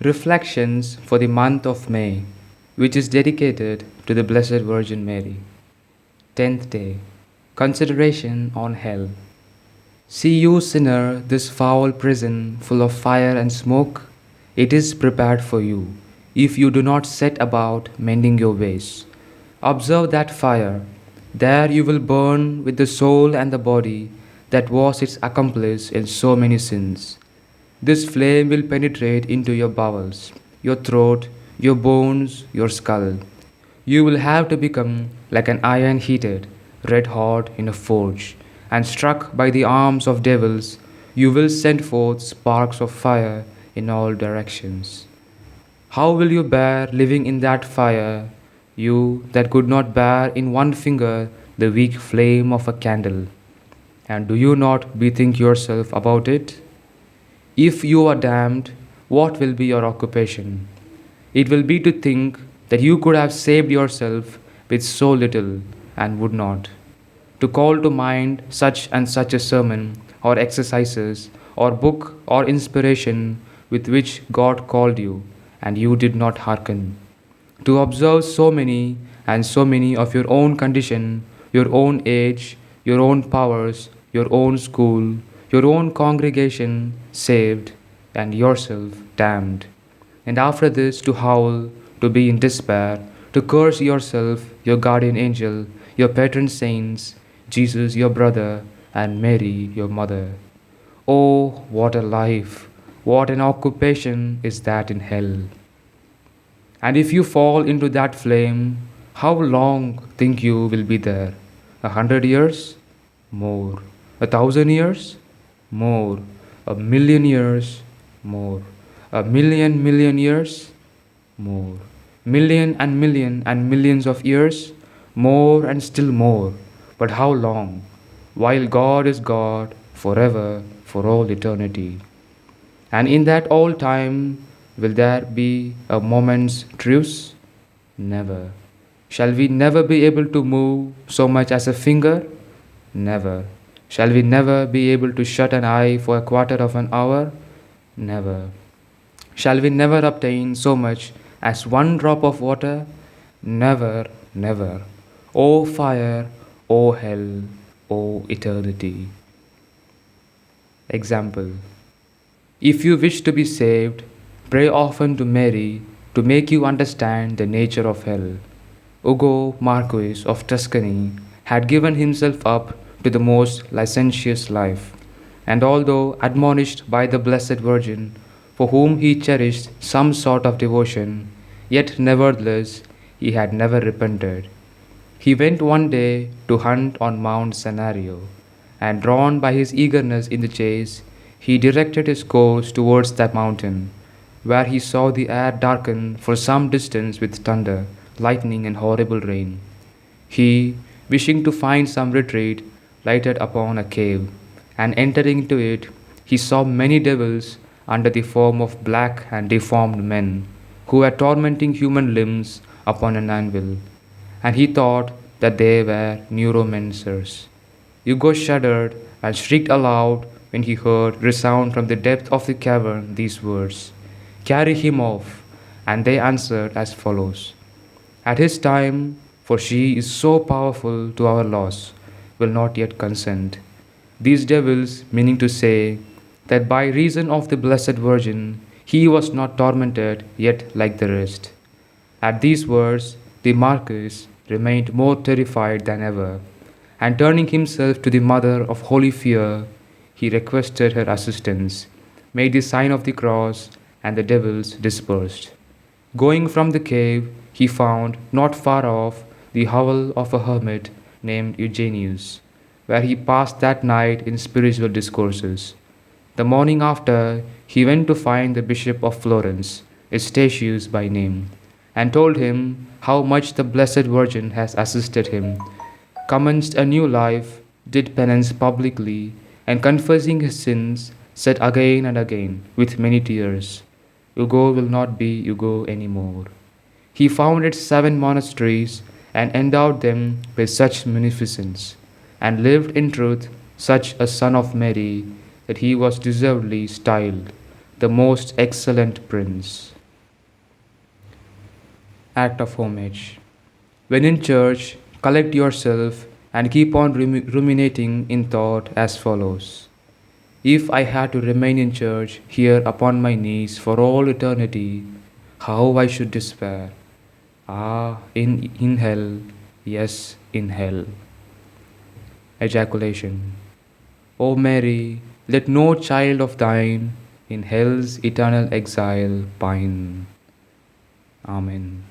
Reflections for the month of May, which is dedicated to the Blessed Virgin Mary. 10th day. Consideration on Hell. See you, sinner, this foul prison full of fire and smoke? It is prepared for you, if you do not set about mending your ways. Observe that fire. There you will burn with the soul and the body that was its accomplice in so many sins. This flame will penetrate into your bowels, your throat, your bones, your skull. You will have to become like an iron heated, red hot in a forge, and struck by the arms of devils, you will send forth sparks of fire in all directions. How will you bear living in that fire, you that could not bear in one finger the weak flame of a candle? And do you not bethink yourself about it? If you are damned, what will be your occupation? It will be to think that you could have saved yourself with so little and would not. To call to mind such and such a sermon, or exercises, or book, or inspiration with which God called you, and you did not hearken. To observe so many and so many of your own condition, your own age, your own powers, your own school, your own congregation saved, and yourself damned. And after this to howl, to be in despair, to curse yourself, your guardian angel, your patron saints, Jesus your brother, and Mary your mother. Oh, what a life, what an occupation is that in hell! And if you fall into that flame, how long think you will be there? 100 years? More. 1,000 years? More. 1,000,000 years? More. 1,000,000,000,000 years? More. Million and millions of years? More and still more. But how long? While God is God, forever, for all eternity. And in that all time, will there be a moment's truce? Never. Shall we never be able to move so much as a finger? Never. Shall we never be able to shut an eye for a quarter of an hour? Never. Shall we never obtain so much as one drop of water? Never, never. O fire, O hell, O eternity. Example. If you wish to be saved, pray often to Mary to make you understand the nature of hell. Ugo Marquis of Tuscany had given himself up to the most licentious life, and although admonished by the Blessed Virgin, for whom he cherished some sort of devotion, yet nevertheless he had never repented. He went one day to hunt on Mount Scenario, and drawn by his eagerness in the chase, he directed his course towards that mountain, where he saw the air darken for some distance with thunder, lightning, and horrible rain. He, wishing to find some retreat, lighted upon a cave, and entering into it, he saw many devils under the form of black and deformed men, who were tormenting human limbs upon an anvil, and he thought that they were neuromancers. Hugo shuddered and shrieked aloud when he heard resound from the depth of the cavern these words, "Carry him off." And they answered as follows, "At his time, for she is so powerful to our loss, will not yet consent." These devils, meaning to say that by reason of the Blessed Virgin, he was not tormented yet like the rest. At these words, the Marquis remained more terrified than ever, and turning himself to the Mother of Holy Fear, he requested her assistance, made the sign of the cross, and the devils dispersed. Going from the cave, he found, not far off, the hovel of a hermit named Eugenius, where he passed that night in spiritual discourses. The morning after, he went to find the Bishop of Florence, Eustachius by name, and told him how much the Blessed Virgin has assisted him, commenced a new life, did penance publicly, and confessing his sins, said again and again, with many tears, Hugo will not be Hugo any more. He founded 7 monasteries and endowed them with such munificence, and lived in truth such a son of Mary that he was deservedly styled the most excellent Prince. Act of homage. When in church, collect yourself and keep on ruminating in thought as follows. If I had to remain in church here upon my knees for all eternity, how I should despair. Ah, in hell, yes, in hell. Ejaculation. O Mary, let no child of thine in hell's eternal exile pine. Amen.